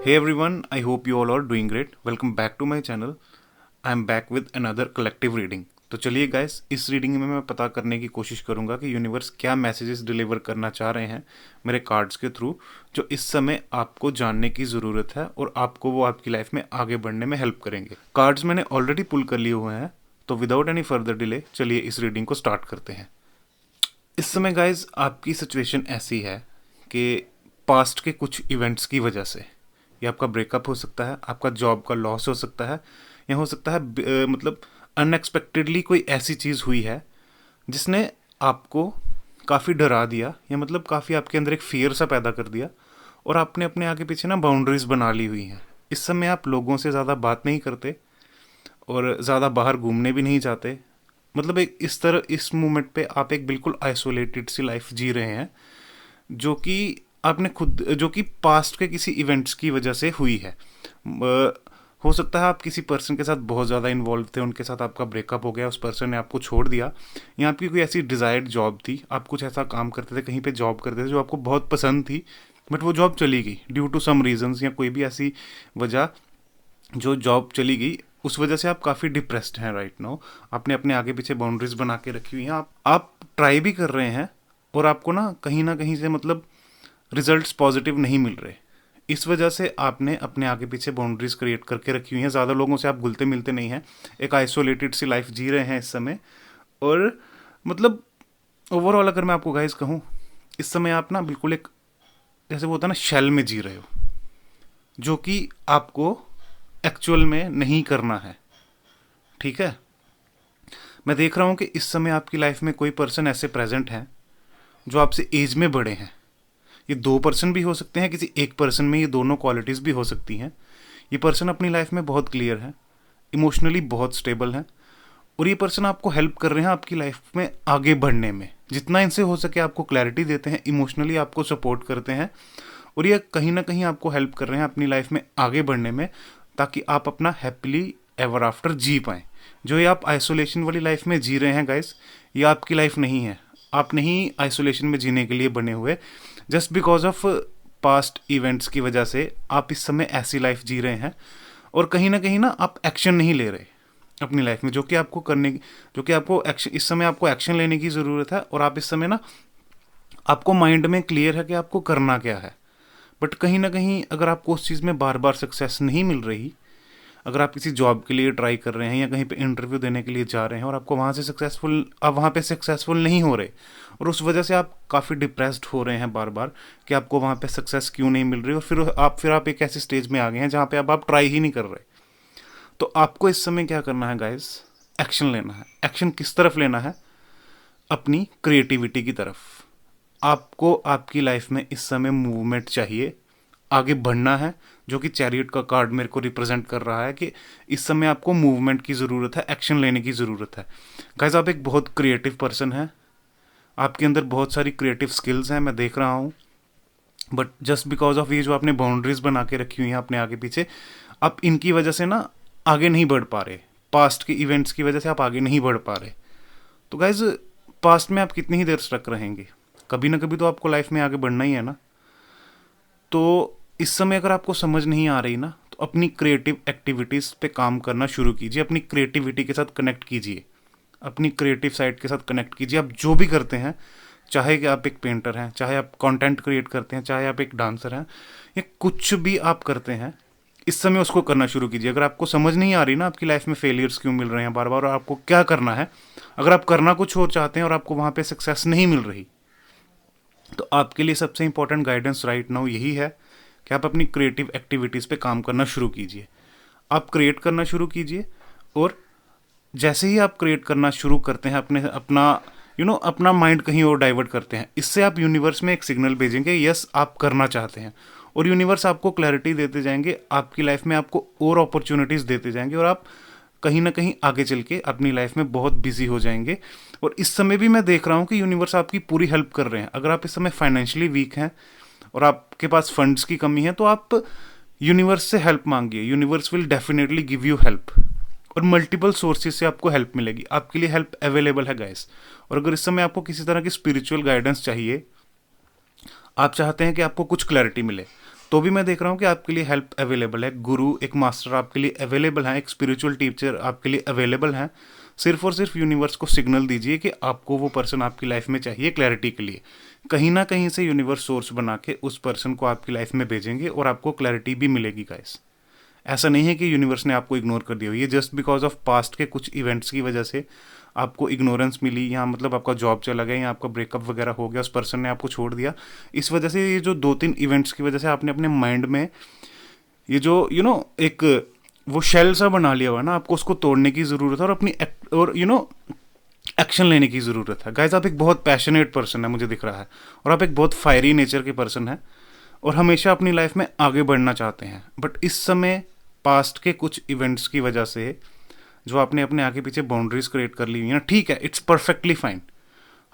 Hey everyone, I hope you all are doing great. Welcome back to my channel. I am back with another collective reading. तो चलिए guys, इस reading में मैं पता करने की कोशिश करूंगा कि यूनिवर्स क्या मैसेजेस डिलीवर करना चाह रहे हैं मेरे कार्ड्स के थ्रू, जो इस समय आपको जानने की ज़रूरत है और आपको वो आपकी लाइफ में आगे बढ़ने में हेल्प करेंगे। कार्ड्स मैंने ऑलरेडी पुल कर लिए हुए हैं, तो विदाउट एनी फर्दर डिले चलिए इस रीडिंग को स्टार्ट करते हैं। इस समय गाइस आपकी सिचुएशन ऐसी है कि पास्ट के कुछ इवेंट्स की वजह से ये आपका ब्रेकअप हो सकता है, आपका जॉब का लॉस हो सकता है, या हो सकता है मतलब अनएक्सपेक्टेडली कोई ऐसी चीज़ हुई है जिसने आपको काफ़ी डरा दिया, या मतलब काफ़ी आपके अंदर एक फियर सा पैदा कर दिया, और आपने अपने आगे पीछे ना बाउंड्रीज बना ली हुई हैं। इस समय आप लोगों से ज़्यादा बात नहीं करते और ज़्यादा बाहर घूमने भी नहीं जाते। मतलब एक इस तरह इस मोमेंट पे आप एक बिल्कुल आइसोलेटेड सी लाइफ जी रहे हैं, जो कि आपने खुद जो कि पास्ट के किसी इवेंट्स की वजह से हुई है। हो सकता है आप किसी पर्सन के साथ बहुत ज़्यादा इन्वॉल्व थे, उनके साथ आपका ब्रेकअप हो गया, उस पर्सन ने आपको छोड़ दिया, या आपकी कोई ऐसी डिज़ायर्ड जॉब थी, आप कुछ ऐसा काम करते थे, कहीं पे जॉब करते थे जो आपको बहुत पसंद थी, बट वो जॉब चली गई ड्यू टू सम रीजंस, या कोई भी ऐसी वजह जो जॉब चली गई, उस वजह से आप काफ़ी डिप्रेस्ड हैं राइट नाउ। आपने अपने आगे पीछे बाउंड्रीज बना के रखी हुई हैं, आप ट्राई भी कर रहे हैं और आपको ना कहीं से मतलब रिजल्ट्स पॉजिटिव नहीं मिल रहे। इस वजह से आपने अपने आगे पीछे बाउंड्रीज क्रिएट करके रखी हुई हैं, ज़्यादा लोगों से आप घुलते मिलते नहीं हैं, एक आइसोलेटेड सी लाइफ जी रहे हैं इस समय। और मतलब ओवरऑल अगर मैं आपको गाइस कहूँ, इस समय आप ना बिल्कुल एक जैसे वो होता है ना शेल में जी रहे हो, जो कि आपको एक्चुअल में नहीं करना है। ठीक है, मैं देख रहा हूँ कि इस समय आपकी लाइफ में कोई पर्सन ऐसे प्रेजेंट हैं जो आपसे एज में बड़े हैं। ये दो पर्सन भी हो सकते हैं, किसी एक पर्सन में ये दोनों क्वालिटीज़ भी हो सकती हैं। ये पर्सन अपनी लाइफ में बहुत क्लियर है, इमोशनली बहुत स्टेबल है, और ये पर्सन आपको हेल्प कर रहे हैं आपकी लाइफ में आगे बढ़ने में। जितना इनसे हो सके आपको क्लैरिटी देते हैं, इमोशनली आपको सपोर्ट करते हैं, और ये कहीं ना कहीं आपको हेल्प कर रहे हैं अपनी लाइफ में आगे बढ़ने में, ताकि आप अपना हैप्पीली एवर आफ्टर जी पाएँ। जो ये आप आइसोलेशन वाली लाइफ में जी रहे हैं गाइस, ये आपकी लाइफ नहीं है। आप नहीं आइसोलेशन में जीने के लिए बने हुए। Just because of past events की वजह से आप इस समय ऐसी लाइफ जी रहे हैं, और कहीं ना आप एक्शन नहीं ले रहे अपनी लाइफ में, जो कि आपको एक्शन, इस समय आपको एक्शन लेने की ज़रूरत है। और आप इस समय ना, आपको माइंड में क्लियर है कि आपको करना क्या है, बट कहीं ना कहीं अगर आपको उस चीज़ में बार बार सक्सेस नहीं मिल रही, अगर आप किसी जॉब के लिए ट्राई कर रहे हैं या कहीं पे इंटरव्यू देने के लिए जा रहे हैं और आपको आप वहाँ पे सक्सेसफुल नहीं हो रहे, और उस वजह से आप काफ़ी डिप्रेस्ड हो रहे हैं बार बार कि आपको वहाँ पे सक्सेस क्यों नहीं मिल रही, और फिर आप एक ऐसे स्टेज में आ गए हैं जहाँ पे अब आप ट्राई ही नहीं कर रहे। तो आपको इस समय क्या करना है गाइस? एक्शन लेना है। एक्शन किस तरफ लेना है? अपनी क्रिएटिविटी की तरफ। आपको आपकी लाइफ में इस समय मूवमेंट चाहिए, आगे बढ़ना है, जो कि चैरियट का कार्ड मेरे को रिप्रेजेंट कर रहा है कि इस समय आपको मूवमेंट की ज़रूरत है, एक्शन लेने की ज़रूरत है। गाइस, आप एक बहुत क्रिएटिव पर्सन हैं, आपके अंदर बहुत सारी क्रिएटिव स्किल्स हैं, मैं देख रहा हूँ, बट जस्ट बिकॉज ऑफ ये जो आपने बाउंड्रीज बना के रखी हुई हैं अपने आगे पीछे, आप इनकी वजह से ना आगे नहीं बढ़ पा रहे। पास्ट के इवेंट्स की वजह से आप आगे नहीं बढ़ पा रहे। तो गाइज, पास्ट में आप कितनी ही देर स्टक रहेंगे? कभी ना कभी तो आपको लाइफ में आगे बढ़ना ही है ना। तो इस समय अगर आपको समझ नहीं आ रही ना, तो अपनी क्रिएटिव एक्टिविटीज़ पे काम करना शुरू कीजिए, अपनी क्रिएटिविटी के साथ कनेक्ट कीजिए, अपनी क्रिएटिव साइड के साथ कनेक्ट कीजिए। आप जो भी करते हैं, चाहे कि आप एक पेंटर हैं, चाहे आप कंटेंट क्रिएट करते हैं, चाहे आप एक डांसर हैं, या कुछ भी आप करते हैं, इस समय उसको करना शुरू कीजिए। अगर आपको समझ नहीं आ रही ना आपकी लाइफ में फेलियर्स क्यों मिल रहे हैं बार बार, और आपको क्या करना है, अगर आप करना कुछ और चाहते हैं और आपको वहाँ पे सक्सेस नहीं मिल रही, तो आपके लिए सबसे इंपॉर्टेंट गाइडेंस राइट नाउ यही है कि आप अपनी क्रिएटिव एक्टिविटीज़ पे काम करना शुरू कीजिए। आप क्रिएट करना शुरू कीजिए, और जैसे ही आप क्रिएट करना शुरू करते हैं, अपना माइंड कहीं और डाइवर्ट करते हैं, इससे आप यूनिवर्स में एक सिग्नल भेजेंगे, यस आप करना चाहते हैं, और यूनिवर्स आपको क्लैरिटी देते जाएंगे, आपकी लाइफ में आपको और अपॉर्चुनिटीज़ देते जाएंगे, और आप कहीं ना कहीं आगे चल के अपनी लाइफ में बहुत बिजी हो जाएंगे। और इस समय भी मैं देख रहा हूँ कि यूनिवर्स आपकी पूरी हेल्प कर रहे हैं। अगर आप इस समय फाइनेंशियली वीक हैं और आपके पास फंड्स की कमी है, तो आप यूनिवर्स से हेल्प मांगिए, universe will definitely give you help, और मल्टीपल सोर्सेज से आपको हेल्प मिलेगी। आपके लिए हेल्प अवेलेबल है गाइस। और अगर इस समय आपको किसी तरह की स्पिरिचुअल गाइडेंस चाहिए, आप चाहते हैं कि आपको कुछ क्लैरिटी मिले, तो भी मैं देख रहा हूँ कि आपके लिए हेल्प अवेलेबल है, गुरु, एक मास्टर आपके लिए अवेलेबल है, एक स्पिरिचुअल टीचर आपके लिए अवेलेबल है। सिर्फ और सिर्फ यूनिवर्स को सिग्नल दीजिए कि आपको वो पर्सन आपकी लाइफ में चाहिए क्लैरिटी के लिए। कहीं ना कहीं से यूनिवर्स सोर्स बना के उस पर्सन को आपकी लाइफ में भेजेंगे और आपको क्लैरिटी भी मिलेगी गाइस। ऐसा नहीं है कि यूनिवर्स ने आपको इग्नोर कर दिया हो, ये जस्ट बिकॉज ऑफ पास्ट के कुछ इवेंट्स की वजह से आपको इग्नोरेंस मिली, या मतलब आपका जॉब चला गया, या आपका ब्रेकअप वगैरह हो गया, उस पर्सन ने आपको छोड़ दिया। इस वजह से ये जो 2-3 इवेंट्स की वजह से आपने अपने माइंड में ये जो एक वो शेल सा बना लिया हुआ है ना, आपको उसको तोड़ने की ज़रूरत है और अपनी और एक्शन लेने की ज़रूरत है। गाइस, आप एक बहुत पैशनेट पर्सन है मुझे दिख रहा है, और आप एक बहुत फायरी नेचर के पर्सन है और हमेशा अपनी लाइफ में आगे बढ़ना चाहते हैं। बट इस समय पास्ट के कुछ इवेंट्स की वजह से जो आपने अपने आगे पीछे बाउंड्रीज क्रिएट कर ली हुई है ना, ठीक है, इट्स परफेक्टली फाइन।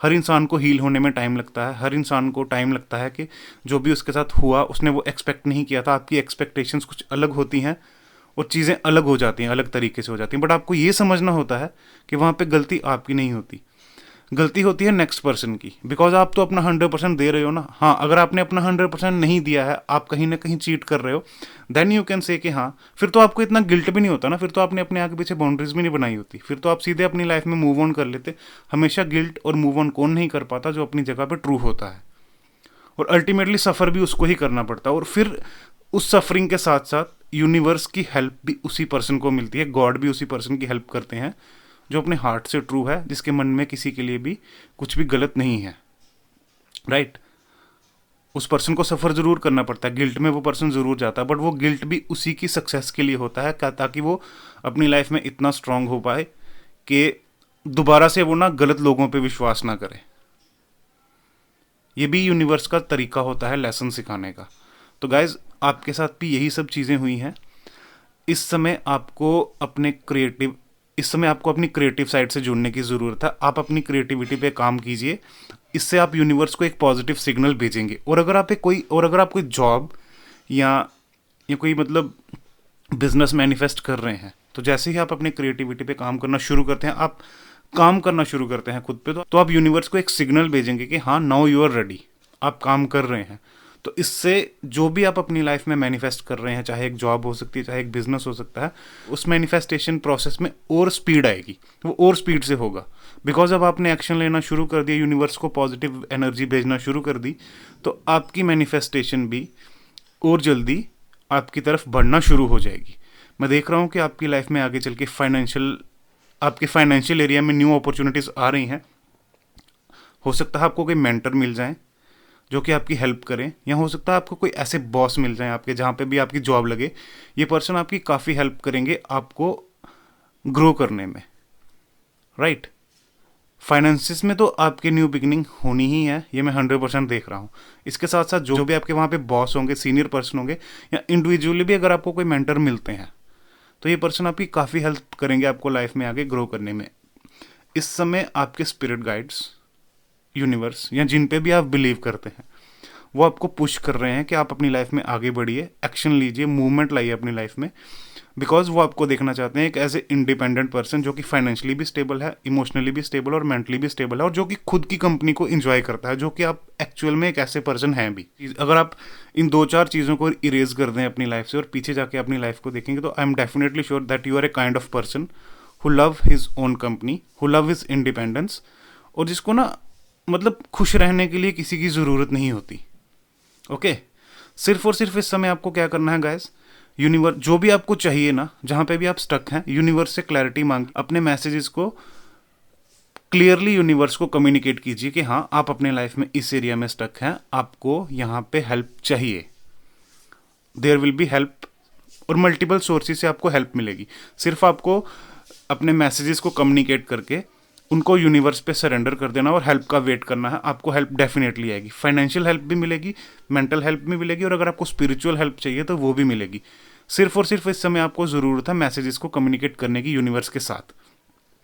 हर इंसान को हील होने में टाइम लगता है, हर इंसान को टाइम लगता है कि जो भी उसके साथ हुआ उसने वो एक्सपेक्ट नहीं किया था, आपकी एक्सपेक्टेशंस कुछ अलग होती हैं और चीज़ें अलग हो जाती हैं, अलग तरीके से हो जाती हैं। बट आपको ये समझना होता है कि वहाँ पे गलती आपकी नहीं होती, गलती होती है नेक्स्ट पर्सन की, बिकॉज आप तो अपना 100% दे रहे हो ना। हाँ, अगर आपने अपना 100% नहीं दिया है, आप कहीं ना कहीं चीट कर रहे हो, देन यू कैन से कि हाँ, फिर तो आपको इतना गिल्ट भी नहीं होता ना, फिर तो आपने अपने आगे पीछे बाउंड्रीज भी नहीं बनाई होती, फिर तो आप सीधे अपनी लाइफ में मूव ऑन कर लेते। हमेशा गिल्ट और मूव ऑन कौन नहीं कर पाता? जो अपनी जगह पर ट्रू होता है। और अल्टीमेटली सफ़र भी उसको ही करना पड़ता है, और फिर उस सफरिंग के साथ साथ यूनिवर्स की हेल्प भी उसी पर्सन को मिलती है, गॉड भी उसी पर्सन की हेल्प करते हैं जो अपने हार्ट से ट्रू है, जिसके मन में किसी के लिए भी कुछ भी गलत नहीं है, राइट। उस पर्सन को सफ़र ज़रूर करना पड़ता है, गिल्ट में वो पर्सन ज़रूर जाता है, बट वो गिल्ट भी उसी की सक्सेस के लिए होता है, ताकि वो अपनी लाइफ में इतना स्ट्रांग हो पाए कि दोबारा से वो ना गलत लोगों पे विश्वास ना करे। ये भी यूनिवर्स का तरीका होता है लेसन सिखाने का। तो गाइज, आपके साथ भी यही सब चीज़ें हुई हैं। इस समय आपको अपनी क्रिएटिव साइड से जुड़ने की ज़रूरत है। आप अपनी क्रिएटिविटी पे काम कीजिए, इससे आप यूनिवर्स को एक पॉजिटिव सिग्नल भेजेंगे। और अगर आप कोई जॉब या कोई मतलब बिजनेस मैनिफेस्ट कर रहे हैं, तो जैसे ही आप अपनी क्रिएटिविटी पे काम करना शुरू करते हैं, आप काम करना शुरू करते हैं खुद पे, तो आप यूनिवर्स को एक सिग्नल भेजेंगे कि हाँ, नाउ यू आर रेडी, आप काम कर रहे हैं। तो इससे जो भी आप अपनी लाइफ में मैनिफेस्ट कर रहे हैं, चाहे एक जॉब हो सकती है, चाहे एक बिजनेस हो सकता है, उस मैनिफेस्टेशन प्रोसेस में और स्पीड आएगी, वो और स्पीड से होगा। बिकॉज अब आपने एक्शन लेना शुरू कर दिया, यूनिवर्स को पॉजिटिव एनर्जी भेजना शुरू कर दी, तो आपकी मैनिफेस्टेशन भी और जल्दी आपकी तरफ बढ़ना शुरू हो जाएगी। मैं देख रहा हूँ कि आपकी लाइफ में आगे चल के आपके फाइनेंशियल एरिया में न्यू अपॉर्चुनिटीज़ आ रही हैं। हो सकता है आपको कोई मेंटर मिल जाए जो कि आपकी हेल्प करें, या हो सकता है आपको कोई ऐसे बॉस मिल जाए आपके, जहाँ पे भी आपकी जॉब लगे, ये पर्सन आपकी काफ़ी हेल्प करेंगे आपको ग्रो करने में, राइट। फाइनेंसिस में तो आपकी न्यू बिगिनिंग होनी ही है, ये मैं 100% देख रहा हूँ। इसके साथ साथ जो भी आपके वहाँ पे बॉस होंगे, सीनियर पर्सन होंगे, या इंडिविजुअली भी अगर आपको कोई मेंटर मिलते हैं, तो ये पर्सन आपकी काफ़ी हेल्प करेंगे आपको लाइफ में आगे ग्रो करने में। इस समय आपके स्पिरिट गाइड्स, यूनिवर्स, या जिन पे भी आप बिलीव करते हैं, वो आपको पुश कर रहे हैं कि आप अपनी लाइफ में आगे बढ़िए, एक्शन लीजिए, मूवमेंट लाइए अपनी लाइफ में। बिकॉज वो आपको देखना चाहते हैं एक एज ए इंडिपेंडेंट पर्सन जो कि फाइनेंशियली भी स्टेबल है, इमोशनली भी स्टेबल और मेंटली भी स्टेबल है, और जो कि खुद की कंपनी को इंजॉय करता है, जो कि आप एक्चुअल में एक ऐसे पर्सन हैं भी। अगर आप इन 2-4 चीज़ों को इरेज कर दें अपनी लाइफ से और पीछे जाके अपनी लाइफ को देखेंगे, तो I am definitely sure that you are a kind of person who love his own company, who love his independence, और जिसको ना मतलब खुश रहने के लिए किसी की ज़रूरत नहीं होती। ओके, सिर्फ और सिर्फ इस समय आपको क्या करना है गाइस, यूनिवर्स जो भी आपको चाहिए ना, जहाँ पे भी आप स्टक हैं, यूनिवर्स से क्लैरिटी मांग, अपने मैसेजेस को क्लियरली यूनिवर्स को कम्युनिकेट कीजिए कि हाँ, आप अपने लाइफ में इस एरिया में स्टक हैं, आपको यहाँ पे हेल्प चाहिए। देयर विल बी हेल्प, और मल्टीपल सोर्सेज से आपको हेल्प मिलेगी। सिर्फ आपको अपने मैसेजेस को कम्युनिकेट करके उनको यूनिवर्स पे सरेंडर कर देना और हेल्प का वेट करना है। आपको हेल्प डेफिनेटली आएगी, फाइनेंशियल हेल्प भी मिलेगी, मेंटल हेल्प भी मिलेगी, और अगर आपको स्पिरिचुअल हेल्प चाहिए तो वो भी मिलेगी। सिर्फ और सिर्फ इस समय आपको ज़रूरत है मैसेजेस को कम्युनिकेट करने की यूनिवर्स के साथ।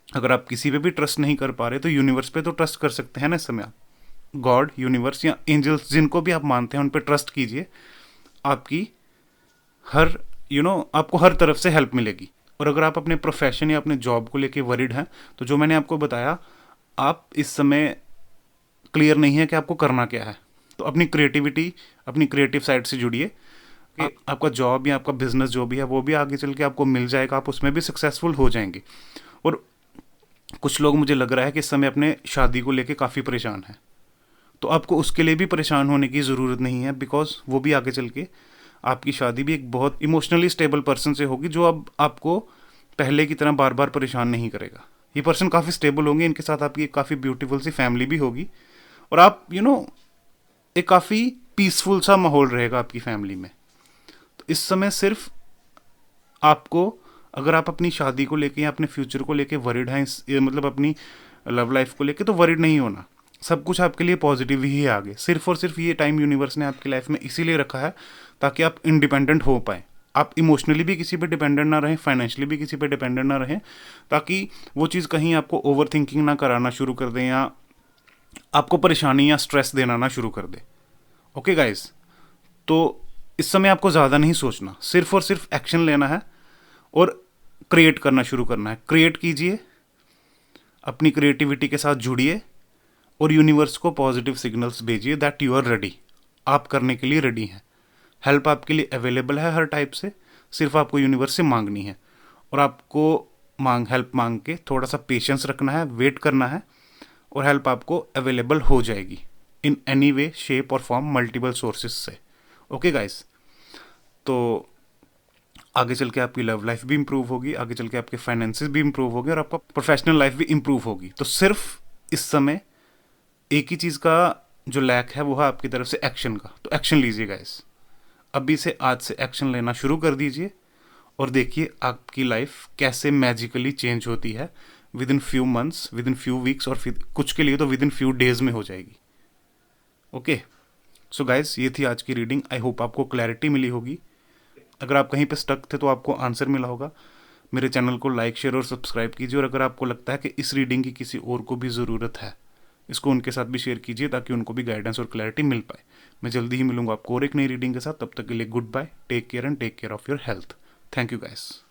अगर आप किसी पे भी ट्रस्ट नहीं कर पा रहे तो यूनिवर्स पे तो ट्रस्ट कर सकते हैं ना इस समय आप। गॉड, यूनिवर्स या एंजल्स, जिनको भी आप मानते हैं, उन पर ट्रस्ट कीजिए। आपकी आपको हर तरफ से हेल्प मिलेगी। और अगर आप अपने प्रोफेशन या अपने जॉब को लेके वरीड हैं, तो जो मैंने आपको बताया, आप इस समय क्लियर नहीं है कि आपको करना क्या है, तो अपनी क्रिएटिव साइड से जुड़िए। कि आपका जॉब या आपका बिजनेस जो भी है वो भी आगे चल के आपको मिल जाएगा, आप उसमें भी सक्सेसफुल हो जाएंगे। और कुछ लोग, मुझे लग रहा है कि इस समय अपने शादी को लेके काफ़ी परेशान है, तो आपको उसके लिए भी परेशान होने की ज़रूरत नहीं है, बिकॉज वो भी आगे चल के आपकी शादी भी एक बहुत इमोशनली स्टेबल पर्सन से होगी, जो अब आपको पहले की तरह बार बार परेशान नहीं करेगा। ये पर्सन काफ़ी स्टेबल होंगे, इनके साथ आपकी एक काफ़ी ब्यूटीफुल सी फैमिली भी होगी, और आप एक काफ़ी पीसफुल सा माहौल रहेगा आपकी फैमिली में। तो इस समय सिर्फ आपको, अगर आप अपनी शादी को लेके या अपने फ्यूचर को लेके वरिड हैं, मतलब अपनी लव लाइफ को लेके, तो वरिड नहीं होना। सब कुछ आपके लिए पॉजिटिव ही है आगे। सिर्फ और सिर्फ ये टाइम यूनिवर्स ने आपकी लाइफ में इसीलिए रखा है ताकि आप इंडिपेंडेंट हो पाए, आप इमोशनली भी किसी पे डिपेंडेंट ना रहें, फाइनेंशियली भी किसी पे डिपेंडेंट ना रहें, ताकि वो चीज़ कहीं आपको ओवर थिंकिंग ना कराना शुरू कर दें या आपको परेशानी या स्ट्रेस देना ना शुरू कर दे। ओके गाइस, तो इस समय आपको ज़्यादा नहीं सोचना, सिर्फ और सिर्फ एक्शन लेना है और क्रिएट करना शुरू करना है। क्रिएट कीजिए, अपनी क्रिएटिविटी के साथ जुड़िए और यूनिवर्स को पॉजिटिव सिग्नल्स भेजिए दैट यू आर रेडी, आप करने के लिए रेडी हैं। हेल्प आपके लिए अवेलेबल है हर टाइप से, सिर्फ आपको यूनिवर्स से मांगनी है, और आपको हेल्प मांग के थोड़ा सा पेशेंस रखना है, वेट करना है, और हेल्प आपको अवेलेबल हो जाएगी इन एनी वे, शेप और फॉर्म, मल्टीपल सोर्सेज से। ओके गाइस, तो आगे चल के आपकी लव लाइफ भी इंप्रूव होगी, आगे चल के आपके फाइनेंसेस भी इंप्रूव होंगे, और आपका प्रोफेशनल लाइफ भी इंप्रूव होगी। तो सिर्फ इस समय एक ही चीज़ का जो लैक है वो है आपकी तरफ से एक्शन का। तो एक्शन लीजिए गाइस, अभी से, आज से एक्शन लेना शुरू कर दीजिए, और देखिए आपकी लाइफ कैसे मैजिकली चेंज होती है with in few months, with in few weeks, और फिर कुछ के लिए तो विद इन फ्यू डेज में हो जाएगी। ओके, सो गाइस, ये थी आज की रीडिंग। आई होप आपको क्लैरिटी मिली होगी। अगर आप कहीं पे स्टक थे तो आपको आंसर मिला होगा। मेरे चैनल को लाइक, शेयर और सब्सक्राइब कीजिए, और अगर आपको लगता है कि इस रीडिंग की किसी और को भी ज़रूरत है, इसको उनके साथ भी शेयर कीजिए ताकि उनको भी गाइडेंस और क्लैरिटी मिल पाए। मैं जल्दी ही मिलूंगा आपको और एक नई रीडिंग के साथ। तब तक के लिए good bye, take care and take care of your health. Thank you guys.